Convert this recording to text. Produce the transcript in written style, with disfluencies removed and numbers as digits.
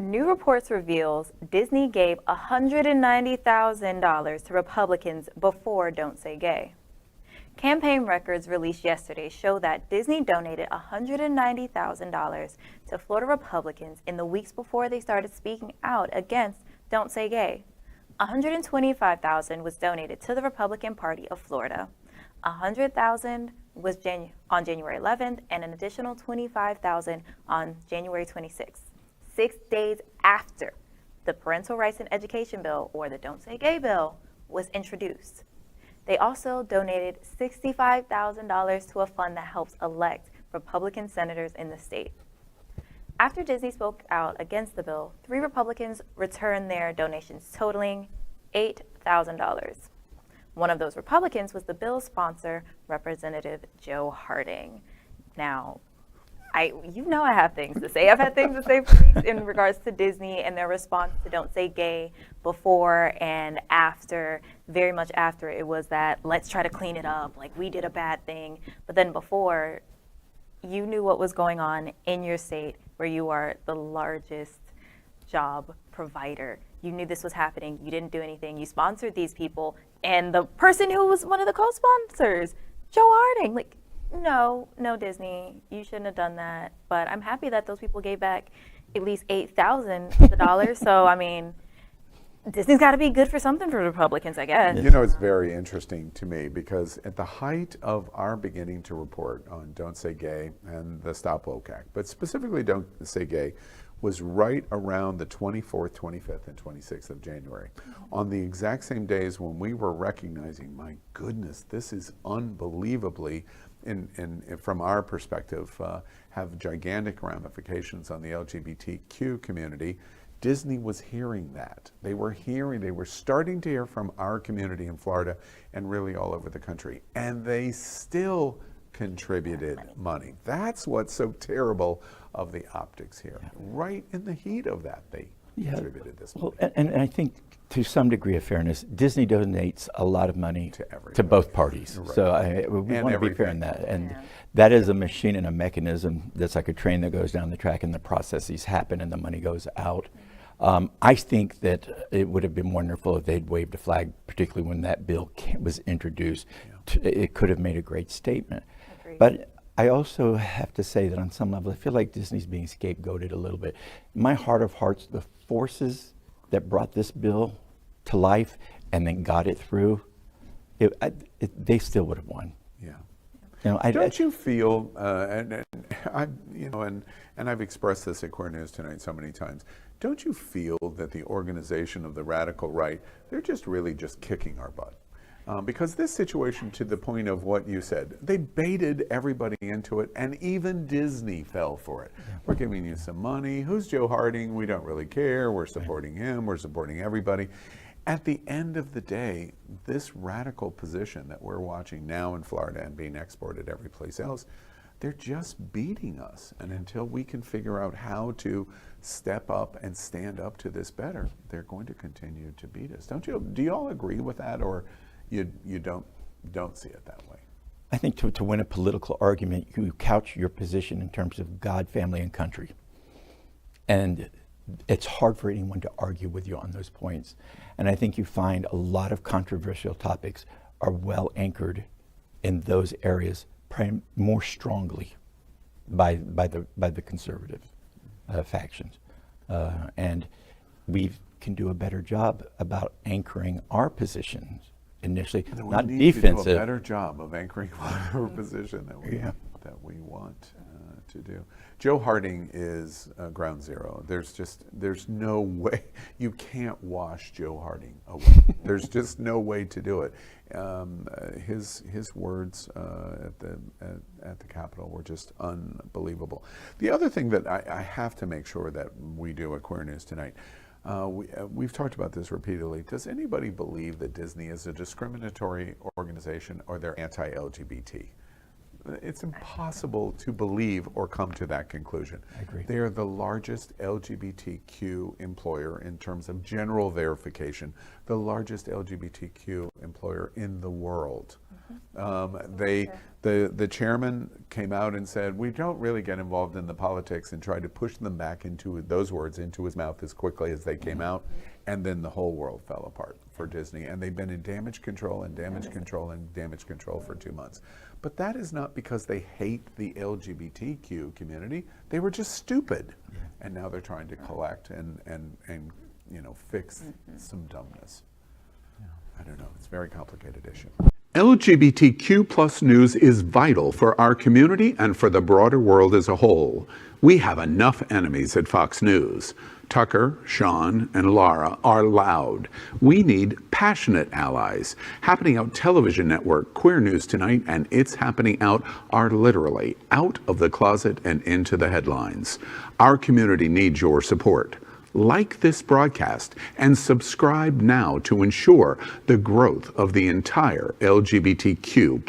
New reports reveals Disney gave $190,000 to Republicans before Don't Say Gay. Campaign records released yesterday show that Disney donated $190,000 to Florida Republicans in the weeks before they started speaking out against Don't Say Gay. $125,000 was donated to the Republican Party of Florida. $100,000 was on January 11th and an additional $25,000 on January 26th. 6 days after the Parental Rights and Education Bill, or the Don't Say Gay bill, was introduced. They also donated $65,000 to a fund that helps elect Republican senators in the state. After Disney spoke out against the bill, 3 Republicans returned their donations totaling $8,000. One of those Republicans was the bill's sponsor, Representative Joe Harding. Now, I have things to say. I've had things to say for weeks in regards to Disney and their response to Don't Say Gay before and after. Very much after, it was that let's try to clean it up, like we did a bad thing. But then before, you knew what was going on in your state where you are the largest job provider. You knew this was happening. You didn't do anything. You sponsored these people. And the person who was one of the co-sponsors, Joe Harding, like, no, Disney, you shouldn't have done that. But I'm happy that those people gave back at least $8,000. So, I mean, Disney's got to be good for something for Republicans, I guess. You know, it's very interesting to me because at the height of our beginning to report on Don't Say Gay and the Stop Woke Act, but specifically Don't Say Gay, was right around the 24th, 25th, and 26th of January. On the exact same days when we were recognizing, my goodness, this is unbelievably, from our perspective, have gigantic ramifications on the LGBTQ community. Disney was hearing that. They were starting to hear from our community in Florida and really all over the country. And they still contributed money. That's what's so terrible of the optics here. Yeah. Right in the heat of that, they contributed this money. Well, and I think to some degree of fairness, Disney donates a lot of money to both parties. Right. So we want to be fair in that. And that is a machine and a mechanism that's like a train that goes down the track and the processes happen and the money goes out. I think that it would have been wonderful if they'd waved a flag, particularly when that bill was introduced. It could have made a great statement. Agreed. But I also have to say that on some level, I feel like Disney's being scapegoated a little bit. In my heart of hearts, the forces that brought this bill to life and then got it through, they still would have won. Yeah. You know, Don't you feel, and I've expressed this at Queer News Tonight so many times, don't you feel that the organization of the radical right, they're just really just kicking our butt? Because this situation, to the point of what you said, they baited everybody into it, and even Disney fell for it. Yeah. We're giving you some money. Who's Joe Harding? We don't really care. We're supporting him. We're supporting everybody. At the end of the day, this radical position that we're watching now in Florida and being exported every place else, they're just beating us. And until we can figure out how to step up and stand up to this better, they're going to continue to beat us. Do you all agree with that, or you don't see it that way? I think to win a political argument, you couch your position in terms of God, family, and country. And it's hard for anyone to argue with you on those points. And I think you find a lot of controversial topics are well anchored in those areas more strongly by the conservative factions. And we can do a better job about anchoring our positions initially, not defensive. To do a better job of anchoring our position that we want to do. Joe Harding is ground zero. There's no way, you can't wash Joe Harding away. There's just no way to do it. His words at the Capitol were just unbelievable. The other thing that I have to make sure that we do at Queer News Tonight, we've talked about this repeatedly. Does anybody believe that Disney is a discriminatory organization or they're anti-LGBT? It's impossible to believe or come to that conclusion. I agree. They are the largest LGBTQ employer in terms of general verification, the largest LGBTQ employer in the world. The chairman came out and said, we don't really get involved in the politics, and tried to push them back into those words into his mouth as quickly as they came out. And then the whole world fell apart for Disney. And they've been in damage control and damage control and damage control for 2 months. But that is not because they hate the LGBTQ community. They were just stupid. And now they're trying to collect and fix some dumbness. I don't know. It's a very complicated issue. LGBTQ plus news is vital for our community and for the broader world as a whole. We have enough enemies at Fox News. Tucker, Sean, and Laura are loud. We need passionate allies. Happening Out Television Network, Queer News Tonight, and It's Happening Out are literally out of the closet and into the headlines. Our community needs your support. Like this broadcast and subscribe now to ensure the growth of the entire LGBTQ+